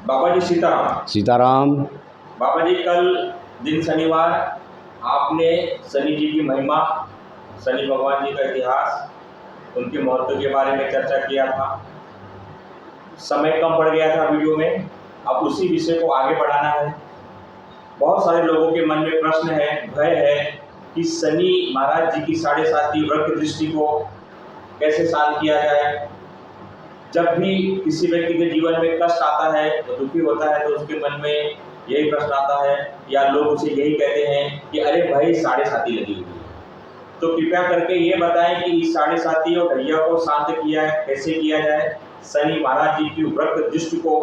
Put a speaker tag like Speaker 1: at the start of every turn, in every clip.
Speaker 1: बाबा जी सीताराम।
Speaker 2: सीताराम।
Speaker 1: बाबा जी कल दिन शनिवार आपने शनि जी की महिमा, शनि भगवान जी का इतिहास, उनके महत्व के बारे में चर्चा किया था। समय कम पड़ गया था वीडियो में, अब उसी विषय को आगे बढ़ाना है। बहुत सारे लोगों के मन में प्रश्न है, भय है कि शनि महाराज जी की 7.5 वक्र दृष्टि को कैसे शांत किया जाए। जब भी किसी व्यक्ति के जीवन में कष्ट आता है, तो दुखी होता है, तो उसके मन में यही प्रश्न आता है या लोग उसे यही कहते हैं कि अरे भाई 7.5 लगी हुई है। तो कृपया करके ये बताएं कि इस 7.5 और ढैया को शांत किया है कैसे किया जाए, शनि महाराज जी की वक्र दृष्टि को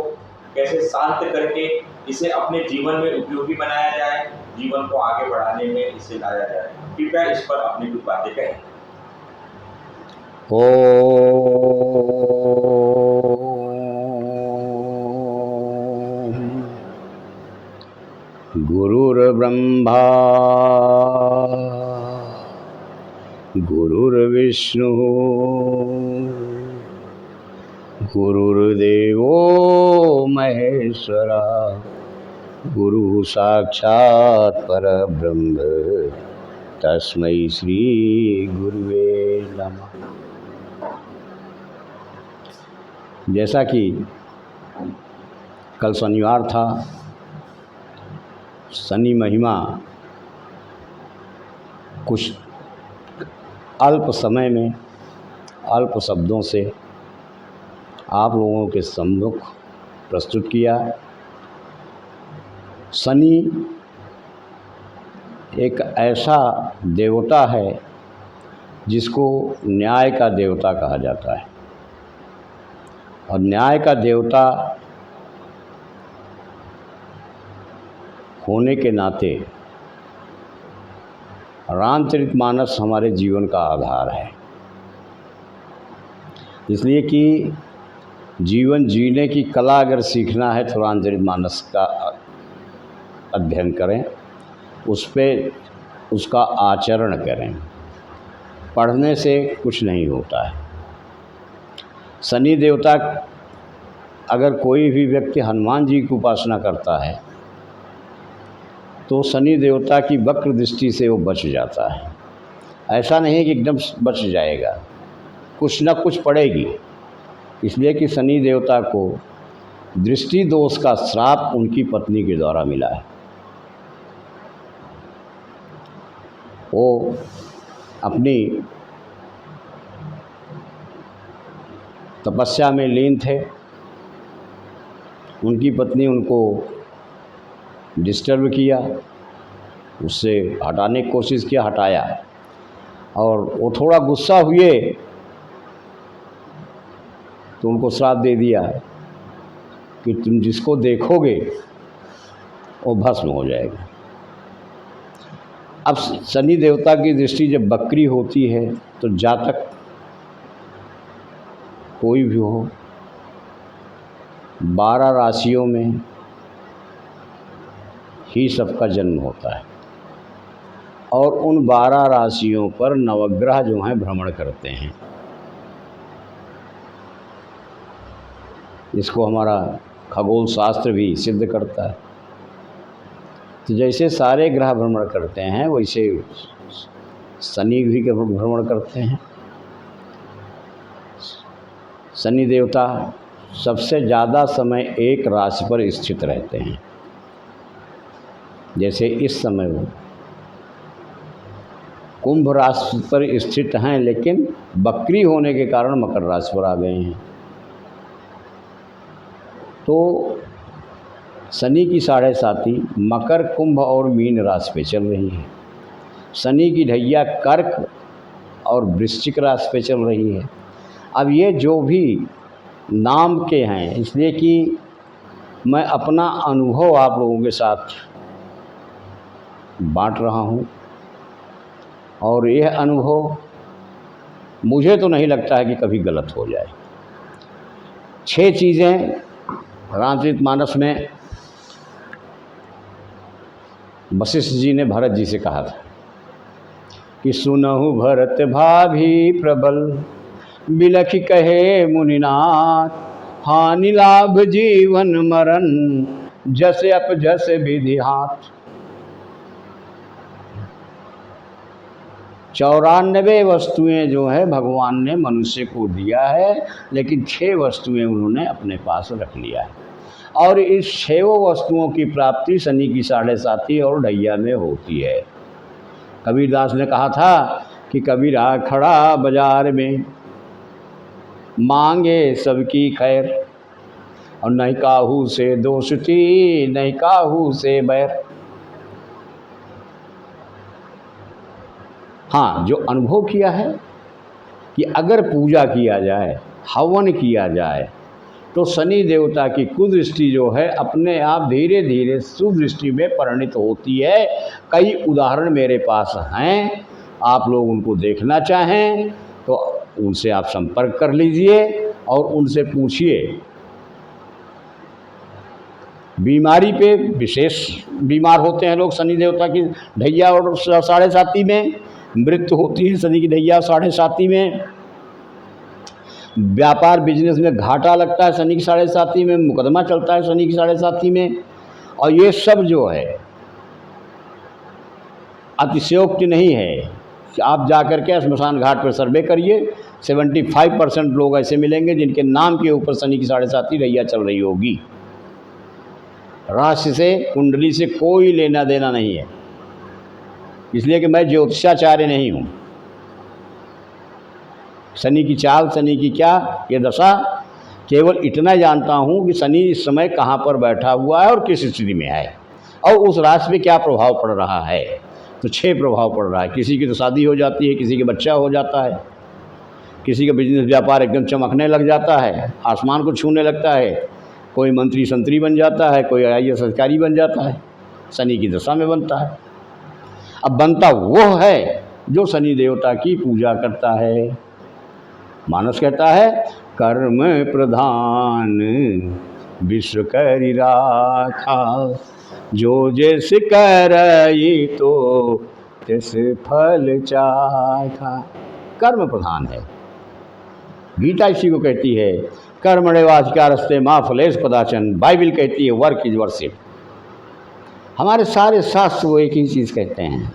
Speaker 1: कैसे शांत करके इसे अपने जीवन में उपयोगी बनाया जाए, जीवन को आगे बढ़ाने में इसे लाया जाए। कृपया इस पर अपनी कुछ बातें कहें।
Speaker 2: गुरुर्ब्रह्मा गुरुर्विष्णु गुरुर्देवो महेश्वरा गुरु साक्षात् परब्रह्म तस्मै श्री गुरुवे नमः। जैसा कि कल शनिवार था, शनि महिमा कुछ अल्प समय में अल्प शब्दों से आप लोगों के सम्मुख प्रस्तुत किया। शनि एक ऐसा देवता है जिसको न्याय का देवता कहा जाता है, और न्याय का देवता होने के नाते रामचरितमानस हमारे जीवन का आधार है। इसलिए कि जीवन जीने की कला अगर सीखना है तो रामचरितमानस का अध्ययन करें, उस पर उसका आचरण करें। पढ़ने से कुछ नहीं होता है। शनि देवता, अगर कोई भी व्यक्ति हनुमान जी की उपासना करता है तो शनि देवता की वक्र दृष्टि से वो बच जाता है। ऐसा नहीं कि एकदम बच जाएगा, कुछ न कुछ पड़ेगी। इसलिए कि शनि देवता को दृष्टि दोष का श्राप उनकी पत्नी के द्वारा मिला है। वो अपनी तपस्या में लीन थे, उनकी पत्नी उनको डिस्टर्ब किया, उससे हटाने की कोशिश किया, हटाया, और वो थोड़ा गुस्सा हुए तो उनको श्राप दे दिया कि तुम जिसको देखोगे वो भस्म हो जाएगा। अब शनि देवता की दृष्टि जब बकरी होती है तो जातक कोई भी हो, 12 राशियों में ही सबका जन्म होता है, और उन 12 राशियों पर नवग्रह जो हैं भ्रमण करते हैं। इसको हमारा खगोल शास्त्र भी सिद्ध करता है। तो जैसे सारे ग्रह भ्रमण करते हैं वैसे शनि भी भ्रमण करते हैं। शनि देवता सबसे ज़्यादा समय एक राशि पर स्थित रहते हैं। जैसे इस समय वो कुंभ राशि पर स्थित हैं, लेकिन बकरी होने के कारण मकर राशि पर आ गए हैं। तो शनि की 7.5 मकर, कुंभ और मीन राशि पे चल रही है। शनि की ढैया कर्क और वृश्चिक राशि पे चल रही है। अब ये जो भी नाम के हैं, इसलिए कि मैं अपना अनुभव आप लोगों के साथ बांट रहा हूँ, और यह अनुभव मुझे तो नहीं लगता है कि कभी गलत हो जाए। 6 चीज़ें रामचरितमानस में वशिष्ठ जी ने भरत जी से कहा था कि सुनहु भरत भाभी प्रबल बिलखि कहे मुनिनाथ हानि लाभ जीवन मरण, जसे अप जस विधि हाथ। 94 वस्तुएं जो है भगवान ने मनुष्य को दिया है, लेकिन 6 वस्तुएं उन्होंने अपने पास रख लिया है। और इस 6 वस्तुओं की प्राप्ति शनि की 7.5 और ढैया में होती है। कबीरदास ने कहा था कि कबीरा खड़ा बाजार में, मांगे सबकी खैर, और नहीं काहू से दोस्ती नहीं काहू से बैर। हाँ, जो अनुभव किया है कि अगर पूजा किया जाए, हवन किया जाए, तो शनि देवता की कुदृष्टि जो है अपने आप धीरे धीरे सुदृष्टि में परिणित होती है। कई उदाहरण मेरे पास हैं, आप लोग उनको देखना चाहें तो उनसे आप संपर्क कर लीजिए और उनसे पूछिए। बीमारी पे विशेष बीमार होते हैं लोग शनि देवता की ढैया और 7.5 में, मृत्यु होती है शनि की ढैया 7.5 में, व्यापार बिजनेस में घाटा लगता है शनि की 7.5 में, मुकदमा चलता है शनि की 7.5 में। और ये सब जो है अतिशयोक्ति नहीं है। आप जाकर के स्मशान घाट पर सर्वे करिए, 75% लोग ऐसे मिलेंगे जिनके नाम के ऊपर शनि की 7.5 ढैया चल रही होगी। राशि से, कुंडली से कोई लेना देना नहीं है, इसलिए कि मैं ज्योतिषाचार्य नहीं हूँ। शनि की चाल, शनि की क्या ये दशा, केवल इतना जानता हूँ कि शनि इस समय कहाँ पर बैठा हुआ है और किस स्थिति में है, और उस राशि पे क्या प्रभाव पड़ रहा है। तो 6 प्रभाव पड़ रहा है। किसी की तो शादी हो जाती है, किसी के बच्चा हो जाता है, किसी का बिजनेस व्यापार एकदम चमकने लग जाता है, आसमान को छूने लगता है, कोई मंत्री संतरी बन जाता है, कोई IAS अधिकारी बन जाता है, शनि की दशा में बनता है। अब बनता वो है जो शनि देवता की पूजा करता है। मानस कहता है कर्म प्रधान विश्व करि राखा, जो जैस करई तो तिस फल चाखा। कर्म प्रधान है, गीता इसी को कहती है, कर्मण्येवाधिकारस्ते मा फलेषु कदाचन। बाइबल कहती है वर्क इज वर्शिप। हमारे सारे शास्त्र वो एक ही चीज़ कहते हैं।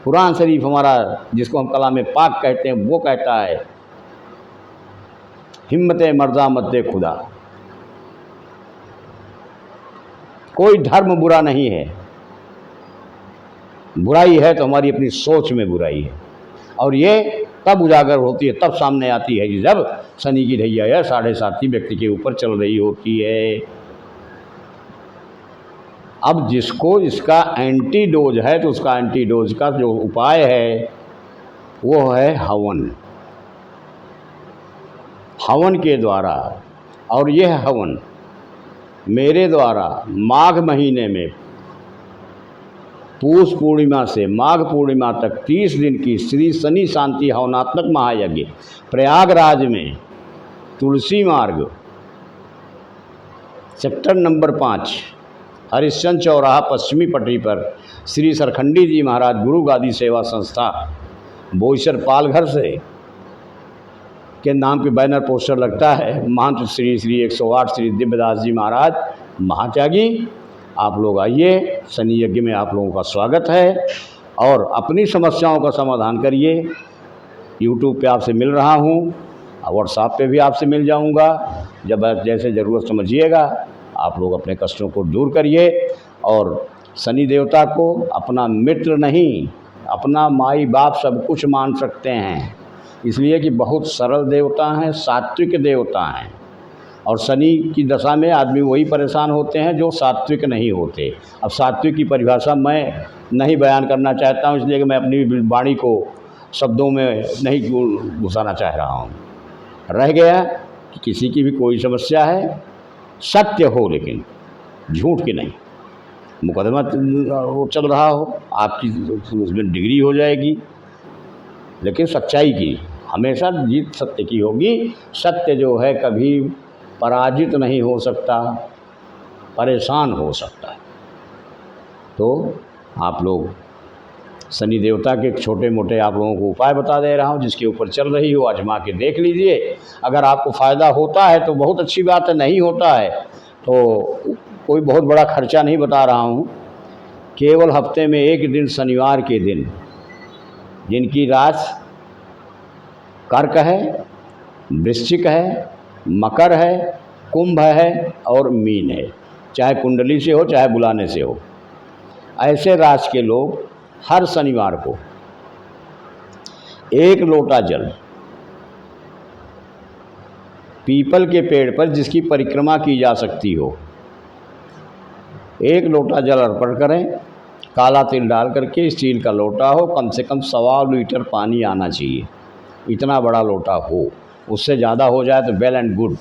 Speaker 2: कुरान शरीफ हमारा, जिसको हम कलाम पाक कहते हैं, वो कहता है हिम्मत मर्दा मत दे खुदा। कोई धर्म बुरा नहीं है, बुराई है तो हमारी अपनी सोच में बुराई है, और ये तब उजागर होती है, तब सामने आती है कि जब शनि की ढैया या 7.5 व्यक्ति के ऊपर चल रही होती है। अब जिसको इसका एंटीडोज है, तो उसका एंटीडोज का जो उपाय है वो है हवन। हवन के द्वारा, और यह हवन मेरे द्वारा माघ महीने में पूष पूर्णिमा से माघ पूर्णिमा तक 30 दिन की श्री शनि शांति हवनात्मक महायज्ञ प्रयागराज में तुलसी मार्ग सेक्टर नंबर 5 हरिश्चंद्र चौराहा पश्चिमी पटरी पर श्री सरखंडी जी महाराज गुरु गादी सेवा संस्था बोईसर पालघर से के नाम के बैनर पोस्टर लगता है। महंत श्री 108 श्री दिव्यदास जी महाराज महात्यागी। आप लोग आइए, शनि यज्ञ में आप लोगों का स्वागत है, और अपनी समस्याओं का समाधान करिए। यूट्यूब पे आपसे मिल रहा हूँ, व्हाट्सएप पे भी आपसे मिल जाऊँगा। जब जैसे ज़रूरत समझिएगा, आप लोग अपने कष्टों को दूर करिए, और शनि देवता को अपना मित्र नहीं, अपना माई बाप सब कुछ मान सकते हैं, इसलिए कि बहुत सरल देवता हैं, सात्विक देवता हैं। और शनि की दशा में आदमी वही परेशान होते हैं जो सात्विक नहीं होते। अब सात्विक की परिभाषा मैं नहीं बयान करना चाहता हूँ, इसलिए कि मैं अपनी वाणी को शब्दों में नहीं घुसाना चाह रहा हूँ। रह गया कि किसी की भी कोई समस्या है, सत्य हो लेकिन झूठ की नहीं, मुकदमा वो चल रहा हो, आपकी उसमें डिग्री हो जाएगी, लेकिन सच्चाई की हमेशा जीत सत्य की होगी। सत्य जो है कभी पराजित नहीं हो सकता, परेशान हो सकता है। तो आप लोग शनि देवता के छोटे मोटे आप लोगों को उपाय बता दे रहा हूँ, जिसके ऊपर चल रही हो आजमा के देख लीजिए। अगर आपको फ़ायदा होता है तो बहुत अच्छी बात है, नहीं होता है तो कोई बहुत बड़ा खर्चा नहीं बता रहा हूँ। केवल हफ्ते में एक दिन शनिवार के दिन जिनकी राशि कर्क है, वृश्चिक है, मकर है, कुंभ है और मीन है, चाहे कुंडली से हो चाहे बुलाने से हो, ऐसे राशि के लोग हर शनिवार को 1 लोटा जल पीपल के पेड़ पर जिसकी परिक्रमा की जा सकती हो 1 लोटा जल अर्पण करें। काला तिल डाल करके, स्टील का लोटा हो, कम से कम 1.25 लीटर पानी आना चाहिए, इतना बड़ा लोटा हो। उससे ज़्यादा हो जाए तो वेल एंड गुड।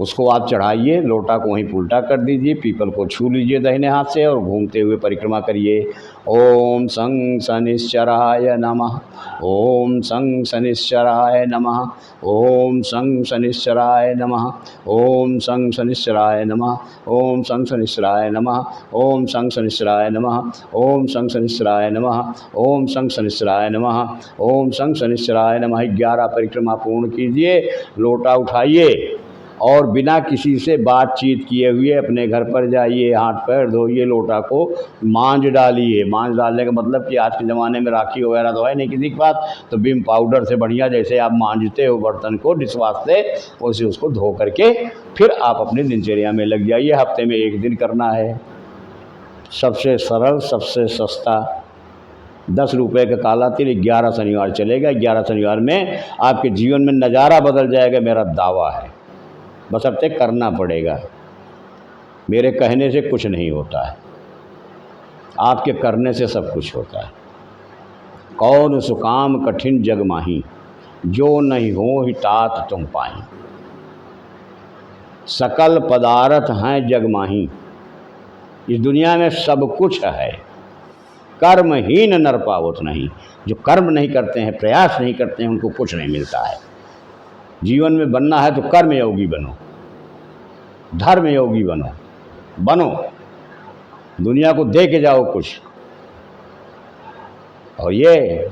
Speaker 2: उसको आप चढ़ाइए, लोटा को वहीं उल्टा कर दीजिए, पीपल को छू लीजिए दाहिने हाथ से और घूमते हुए परिक्रमा करिए। ओम सं शनिश्चराय नमः, ओम सं शनिश्चराय नमः, ओम सं शनिश्चराय नमः, ओम सं शनिश्चराय नमः, ओम सं शनिश्चराय नमः, ओम सं शनिश्चराय नमः, ओम सं शनिश्चराय नमः, ओम सं शनिश्चराय नमः, ओम सं शनिश्चराय नमः। 11 परिक्रमा पूर्ण कीजिए, लोटा उठाइए और बिना किसी से बातचीत किए हुए अपने घर पर जाइए, हाथ पैर धोइए, लोटा को मांझ डालिए। मांझ डालने का मतलब कि आज के ज़माने में राखी वगैरह तो है नहीं किसी के पास, तो विम पाउडर से बढ़िया जैसे आप मांझते हो बर्तन को डिशवाश से, वैसे उसको धो करके फिर आप अपनी दिनचर्या में लग जाइए। हफ्ते में 1 दिन करना है, सबसे सरल, सबसे सस्ता। 10 रुपये का काला तिल 11 शनिवार चलेगा। 11 शनिवार में आपके जीवन में नज़ारा बदल जाएगा, मेरा दावा है। बशर्ते करना पड़ेगा, मेरे कहने से कुछ नहीं होता है, आपके करने से सब कुछ होता है। कौन सुकाम कठिन जग माही, जो नहीं हो ही तात तुम पाई। सकल पदार्थ हैं जग माही, इस दुनिया में सब कुछ है, कर्महीन नर पावत नहीं। जो कर्म नहीं करते हैं, प्रयास नहीं करते हैं, उनको कुछ नहीं मिलता है। जीवन में बनना है तो कर्म योगी बनो, धर्म योगी बनो, दुनिया को दे के जाओ कुछ। और ये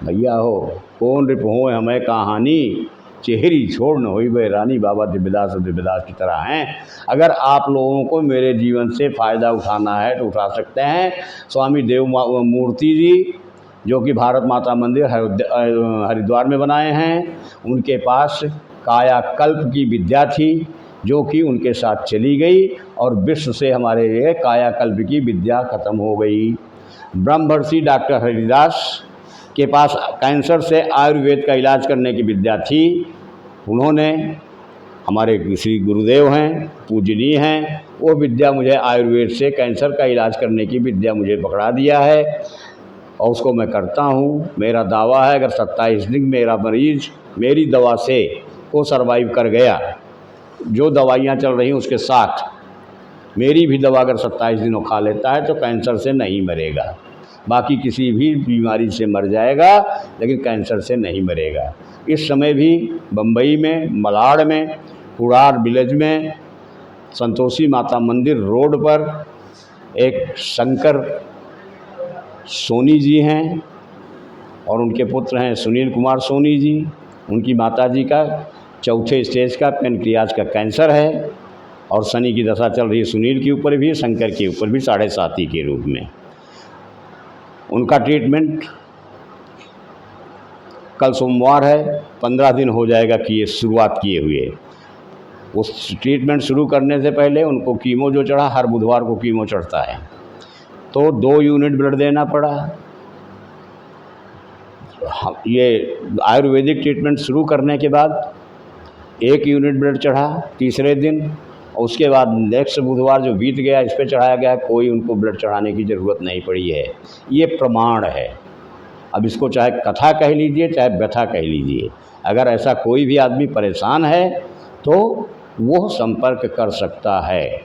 Speaker 2: भैया हो कौन रिप हो हमें कहानी, चेहरी छोड़ न होई बे रानी, बाबा दिव्यदास की तरह हैं। अगर आप लोगों को मेरे जीवन से फ़ायदा उठाना है तो उठा सकते हैं। स्वामी देव मूर्ति जी जो कि भारत माता मंदिर हरिद्वार में बनाए हैं, उनके पास कायाकल्प की विद्या थी जो कि उनके साथ चली गई और विश्व से हमारे लिए कायाकल्प की विद्या खत्म हो गई। ब्रह्मर्षि डॉक्टर हरिदास के पास कैंसर से आयुर्वेद का इलाज करने की विद्या थी। उन्होंने, हमारे श्री गुरुदेव हैं, पूजनीय हैं, वो विद्या मुझे आयुर्वेद से कैंसर का इलाज करने की विद्या मुझे पकड़ा दिया है और उसको मैं करता हूँ। मेरा दावा है अगर 27 दिन मेरा मरीज़ मेरी दवा से वो सर्वाइव कर गया, जो दवाइयाँ चल रही हैं उसके साथ मेरी भी दवा अगर 27 दिनों खा लेता है तो कैंसर से नहीं मरेगा। बाकी किसी भी बीमारी से मर जाएगा लेकिन कैंसर से नहीं मरेगा। इस समय भी बम्बई में, मलाड में, कुड़ार विलेज में, संतोषी माता मंदिर रोड पर एक शंकर सोनी जी हैं और उनके पुत्र हैं सुनील कुमार सोनी जी। उनकी माताजी का 4थे स्टेज का पेनक्रियाज का कैंसर है और शनि की दशा चल रही है सुनील के ऊपर भी, शंकर के ऊपर भी 7.5 के रूप में। उनका ट्रीटमेंट कल सोमवार है, 15 दिन हो जाएगा कि ये शुरुआत किए हुए। उस ट्रीटमेंट शुरू करने से पहले उनको कीमो जो चढ़ा, हर बुधवार को कीमो चढ़ता है, तो 2 यूनिट ब्लड देना पड़ा। ये आयुर्वेदिक ट्रीटमेंट शुरू करने के बाद 1 यूनिट ब्लड चढ़ा तीसरे दिन, और उसके बाद नेक्स्ट बुधवार जो बीत गया इस पर चढ़ाया गया, कोई उनको ब्लड चढ़ाने की ज़रूरत नहीं पड़ी है। ये प्रमाण है। अब इसको चाहे कथा कह लीजिए चाहे व्यथा कह लीजिए, अगर ऐसा कोई भी आदमी परेशान है तो वो संपर्क कर सकता है।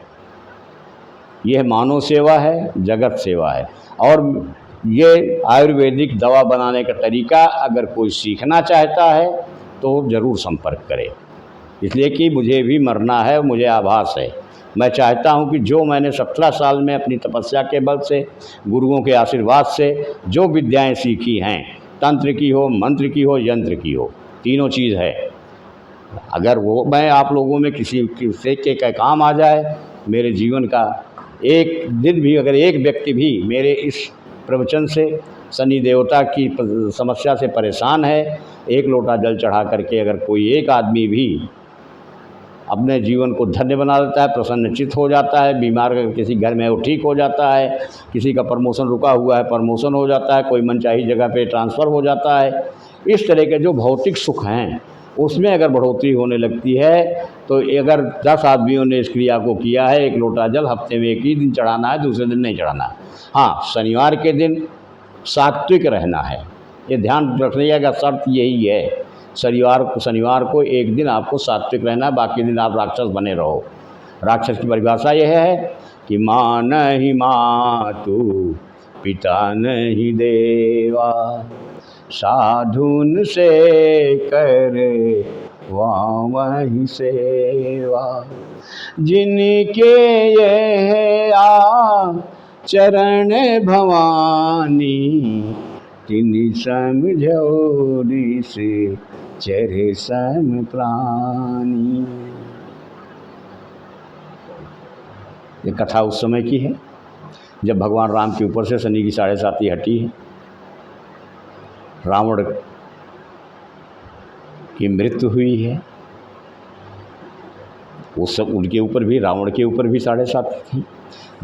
Speaker 2: यह मानव सेवा है, जगत सेवा है। और ये आयुर्वेदिक दवा बनाने का तरीका अगर कोई सीखना चाहता है तो ज़रूर संपर्क करे, इसलिए कि मुझे भी मरना है, मुझे आभास है। मैं चाहता हूँ कि जो मैंने 17 साल में अपनी तपस्या के बल से, गुरुओं के आशीर्वाद से जो विद्याएं सीखी हैं, तंत्र की हो, मंत्र की हो, यंत्र की हो, तीनों चीज़ है, अगर वो मैं आप लोगों में किसी के काम आ जाए, मेरे जीवन का एक दिन भी, अगर एक व्यक्ति भी मेरे इस प्रवचन से शनि देवता की समस्या से परेशान है, एक लोटा जल चढ़ा करके अगर कोई एक आदमी भी अपने जीवन को धन्य बना देता है, प्रसन्नचित्त हो जाता है, बीमार किसी घर में वो ठीक हो जाता है, किसी का प्रमोशन रुका हुआ है प्रमोशन हो जाता है, कोई मनचाही जगह पे ट्रांसफ़र हो जाता है, इस तरह के जो भौतिक सुख हैं उसमें अगर बढ़ोतरी होने लगती है, तो अगर 10 आदमियों ने इस क्रिया को किया है, एक लोटा जल हफ्ते में एक ही दिन चढ़ाना है, दूसरे दिन नहीं चढ़ाना है। हाँ, शनिवार के दिन सात्विक रहना है, ये ध्यान रखिएगा का शर्त यही है। शनिवार को एक दिन आपको सात्विक रहना है, बाकी दिन आप राक्षस बने रहो। राक्षस की परिभाषा यह है कि माँ नहीं मातु पिता नहीं देवा, साधुन से करे वही सेवा, जिनके ये चरण भवानी, तिनि समझौरी से चरे सम प्राणी। ये कथा उस समय की है जब भगवान राम के ऊपर से शनि की 7.5 हटी है, रावण की मृत्यु हुई है। वो सब उनके ऊपर भी, रावण के ऊपर भी 7.5 थी।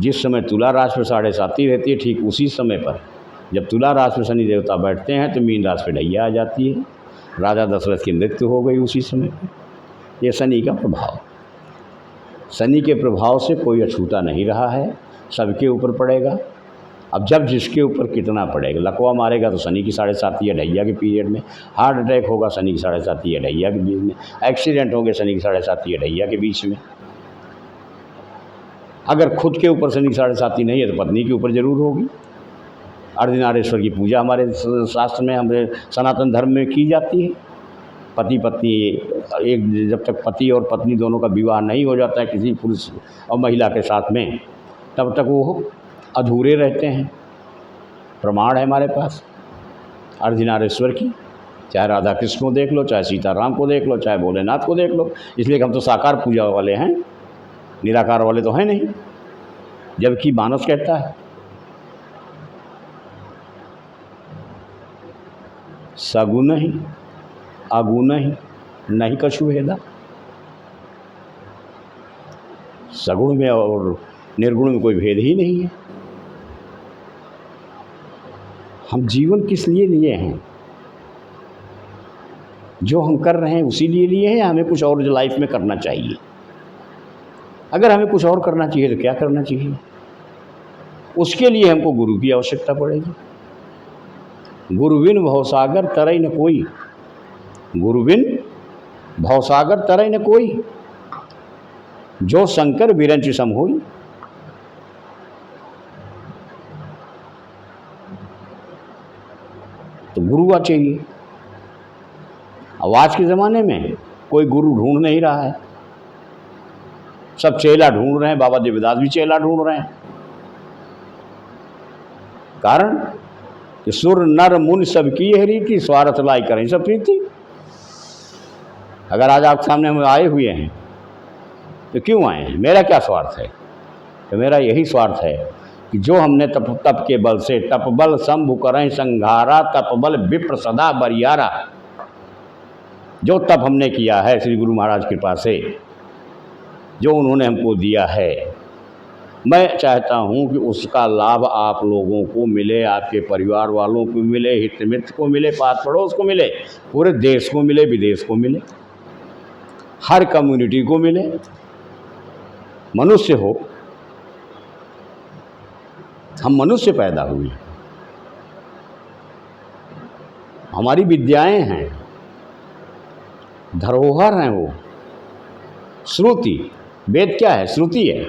Speaker 2: जिस समय तुला राशि में 7.5 रहती है, ठीक उसी समय पर जब तुला राशि में शनि देवता बैठते हैं तो मीन राशि पे ढैया आ जाती है। राजा दशरथ की मृत्यु हो गई उसी समय पर। ये शनि का प्रभाव, शनि के प्रभाव से कोई अछूता नहीं रहा है, सबके ऊपर पड़ेगा। अब जब जिसके ऊपर कितना पड़ेगा, लकवा मारेगा तो शनि की 7.5 या ढैया के पीरियड में, हार्ट अटैक होगा शनि की 7.5 या ढैया के बीच में, एक्सीडेंट होंगे शनि की 7.5 या ढैया के बीच में। अगर खुद के ऊपर शनि की 7.5 नहीं है तो पत्नी के ऊपर ज़रूर होगी। अर्धनारेश्वर की पूजा हमारे शास्त्र में, हमारे सनातन धर्म में की जाती है। पति पत्नी एक, जब तक पति और पत्नी दोनों का विवाह नहीं हो जाता है किसी पुरुष और महिला के साथ में, तब तक वो अधूरे रहते हैं। प्रमाण है हमारे पास अर्धनारेश्वर की, चाहे राधा कृष्ण को देख लो, चाहे सीताराम को देख लो, चाहे भोलेनाथ को देख लो। इसलिए कि हम तो साकार पूजा वाले हैं, निराकार वाले तो हैं नहीं। जबकि मानस कहता है सगुण ही अगुण ही नहीं कछु भेदा। सगुण में और निर्गुण में कोई भेद ही नहीं है। हम जीवन किस लिए लिए हैं? जो हम कर रहे हैं उसी लिए लिए हैं, या हमें कुछ और जो लाइफ में करना चाहिए? अगर हमें कुछ और करना चाहिए तो क्या करना चाहिए? उसके लिए हमको गुरु की आवश्यकता पड़ेगी। गुरुबिन भवसागर तरई न कोई, गुरुबिन भवसागर तरई न कोई, जो शंकर बिरंच सम होई। तो गुरु चाहिए। अब आज के ज़माने में कोई गुरु ढूंढ नहीं रहा है, सब चेला ढूंढ रहे हैं। बाबा देवदास भी चेला ढूंढ रहे हैं। कारण कि सुर नर मुनि सब की है रीति, स्वार्थ लाई करें सब प्रीति। अगर आज आपके सामने हम आए हुए हैं तो क्यों आए हैं? मेरा क्या स्वार्थ है? तो मेरा यही स्वार्थ है कि जो हमने तप के बल से, तप बल शंभु करें संघारा, तप बल विप्र सदा बरियारा, जो तप हमने किया है श्री गुरु महाराज की कृपा से, जो उन्होंने हमको दिया है, मैं चाहता हूं कि उसका लाभ आप लोगों को मिले, आपके परिवार वालों को मिले, हित मित्र को मिले, पास पड़ोस को मिले, पूरे देश को मिले, विदेश को मिले, हर कम्युनिटी को मिले। मनुष्य हो, हम मनुष्य पैदा हुए, हमारी विद्याएं हैं, धरोहर हैं वो। श्रुति, वेद क्या है? श्रुति है।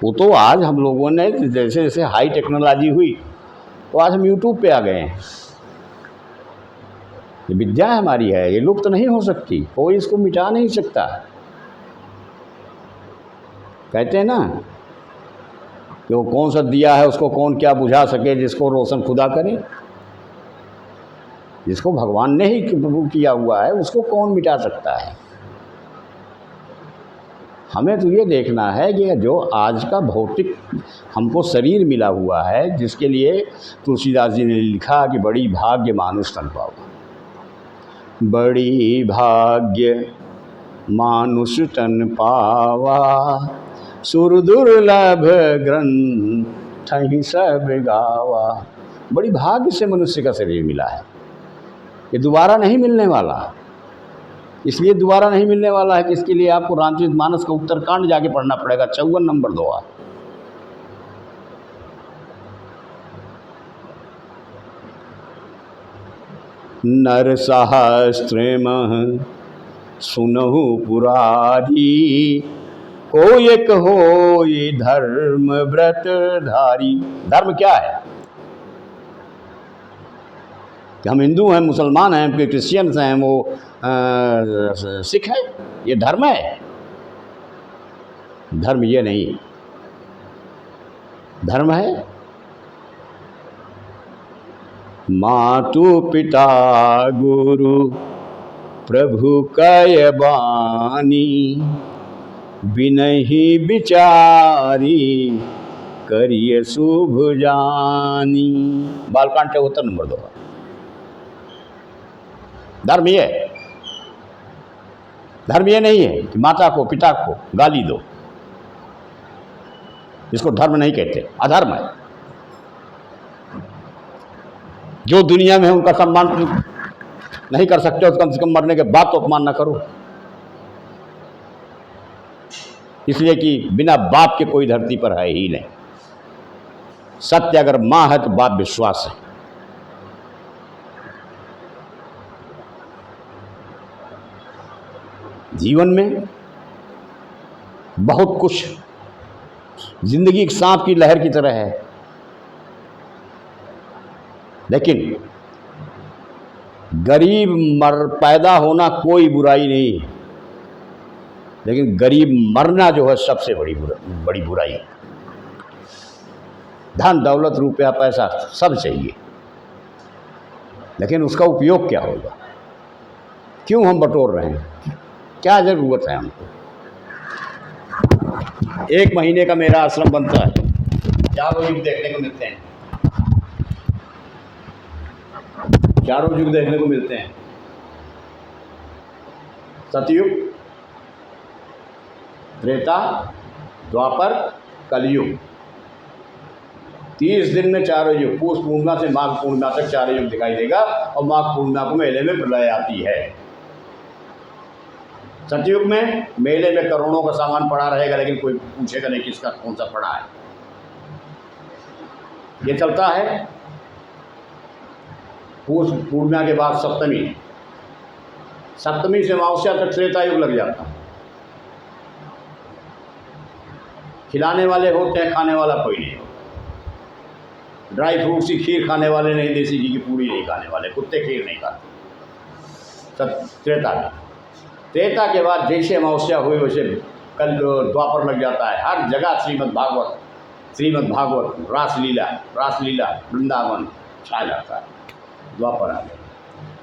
Speaker 2: वो तो आज हम लोगों ने जैसे जैसे हाई टेक्नोलॉजी हुई, तो आज हम यूट्यूब पे आ गए हैं। ये विद्या हमारी है, ये लुप्त नहीं हो सकती, कोई इसको मिटा नहीं सकता। कहते हैं ना कि वो कौन सा दिया है उसको कौन क्या बुझा सके, जिसको रोशन खुदा करे। जिसको भगवान ने ही किया हुआ है उसको कौन मिटा सकता है। हमें तो ये देखना है कि जो आज का भौतिक हमको शरीर मिला हुआ है, जिसके लिए तुलसीदास जी ने लिखा कि बड़ी भाग्य मानुष तन पावा, बड़ी भाग्य मानुष तन पावा, सुर दुर्लभ ग्रंथ ही सब गावा। बड़ी भाग्य से मनुष्य का शरीर मिला है, ये दोबारा नहीं मिलने वाला। इसलिए दोबारा नहीं मिलने वाला है कि इसके लिए आपको रामचरितमानस का उत्तरकांड जाके पढ़ना पड़ेगा, 54 नंबर दोहा। नर सहस्त्रमः सुनहु पुरारी, को एक हो ये धर्म व्रत धारी। धर्म क्या है? कि हम हिंदू हैं, मुसलमान हैं, कि क्रिश्चियंस हैं, वो सिख है, ये धर्म है? धर्म ये नहीं, धर्म है मातु पिता गुरु प्रभु कय बानी, बिनहि विचारी करिय शुभ जानी। बालकांड 74 नंबर दोहा। धर्म ये, धर्म ये नहीं है कि माता को पिता को गाली दो, इसको धर्म नहीं कहते, अधर्म है। जो दुनिया में है उनका सम्मान नहीं कर सकते हो तो कम से कम मरने के बाद तो अपमान ना करो, इसलिए कि बिना बाप के कोई धरती पर है ही नहीं। सत्य अगर माँ है तो बाप विश्वास है। जीवन में बहुत कुछ जिंदगी एक सांप की लहर की तरह है, लेकिन गरीब पैदा होना कोई बुराई नहीं है, लेकिन गरीब मरना जो है सबसे बड़ी बुराई है। धन दौलत रुपया पैसा सब चाहिए, लेकिन उसका उपयोग क्या होगा? क्यों हम बटोर रहे हैं? क्या ज़रूरत है हमको? 1 महीने का मेरा आश्रम बनता है, चारों युग देखने को मिलते हैं, चारों युग देखने को मिलते हैं। सतयुग, त्रेता, द्वापर, कलयुग। 30 दिन में चारों युग, पूष पूर्णिमा से माघ पूर्णिमा तक चारों युग दिखाई देगा, और माघ पूर्णिमा को मेले में प्रलय आती है। सतयुग में मेले में करोड़ों का सामान पड़ा रहेगा, लेकिन कोई पूछेगा नहीं किसका कौन सा पड़ा है। ये चलता है पूष पूर्णिमा के बाद सप्तमी, सप्तमी से अमावस्या तक त्रेता युग लग जाता है। खिलाने वाले होते हैं, खाने वाला कोई नहीं होता। ड्राई फ्रूट्स की खीर खाने वाले नहीं, देसी घी की पूड़ी नहीं खाने वाले, कुत्ते खीर नहीं खाते। त्रेता के बाद जैसे अमावस्या हुई वैसे कल द्वापर लग जाता है। हर जगह श्रीमद् भागवत रासलीला वृंदावन छा जाता है। द्वापर आ गया।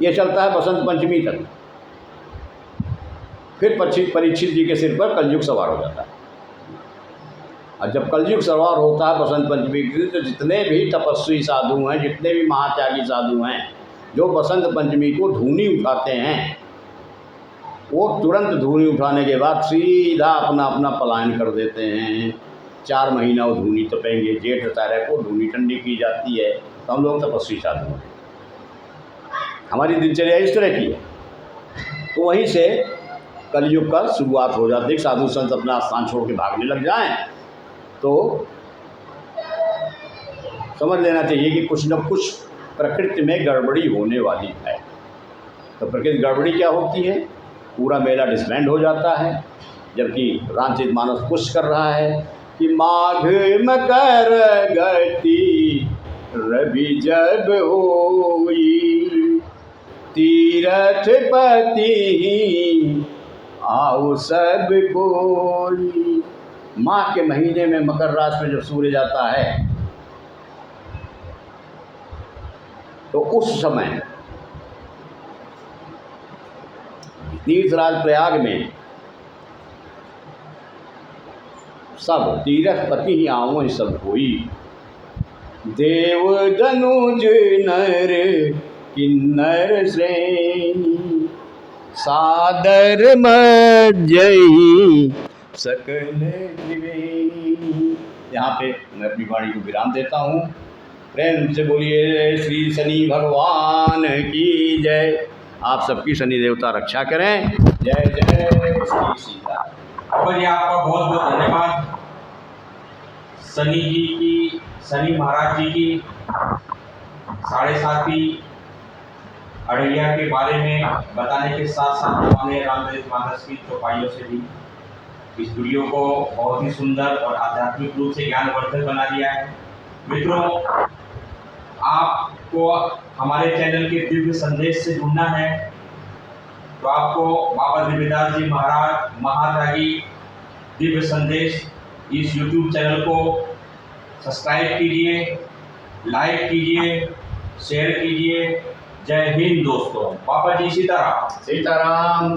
Speaker 2: ये चलता है बसंत पंचमी तक। फिर परीक्षित जी के सिर पर कलयुग सवार हो जाता है। और जब कलयुग सवार होता है बसंत पंचमी के दिन, तो जितने भी तपस्वी साधु हैं, जितने भी महात्यागी साधु हैं, जो बसंत पंचमी को धूनी उठाते हैं, वो तुरंत धूनी उठाने के बाद सीधा अपना अपना पलायन कर देते हैं। 4 महीना वो धूनी तपेंगे। जेठ दशहरा को धूनी ठंडी की जाती है। तो हम लोग तपस्वी साधु हैं, हमारी दिनचर्या इस तरह की है। तो वहीं से कलयुग का शुरुआत हो जाती है। साधु संत अपना स्थान छोड़ के भागने लग जाएं तो समझ लेना चाहिए कि कुछ न कुछ प्रकृति में गड़बड़ी होने वाली है। तो प्रकृति गड़बड़ी क्या होती है? पूरा मेला डिसबैंड हो जाता है। जबकि रामचरितमानस पुष्ट कर रहा है कि माघ मकर गति रवि जब होई, तीरथ पति आओ सब कोई। माह के महीने में मकर राशि में जब सूर्य जाता है तो उस समय तीर्थराज प्रयाग में सब तीरथ पति ही आओ सब कोई, देव धनुज नर किन्नर श्रेणी, सादर मज्जई सकल त्रिवेणी। यहाँ पे मैं अपनी वाणी को विराम देता हूँ। प्रेम से बोलिए श्री शनि भगवान की जय। आप सबकी शनि देवता रक्षा करें। जय जय श्री सीता।
Speaker 1: बाबा जी आपका बहुत बहुत धन्यवाद। शनि जी की, शनि महाराज जी की 7.5 अड़ैया के बारे में बताने के साथ साथ हमने रामचरितमानस की चौपाइयों से भी इस वीडियो को बहुत ही सुंदर और आध्यात्मिक रूप से ज्ञानवर्धक बना दिया है। मित्रों, आपको हमारे चैनल के दिव्य संदेश से जुड़ना है तो आपको बाबा दिव्यदास जी महाराज महात्यागी दिव्य संदेश इस YouTube चैनल को सब्सक्राइब कीजिए, लाइक कीजिए, शेयर कीजिए। जय हिंद दोस्तों। बाबा जी सीताराम।
Speaker 2: सीताराम।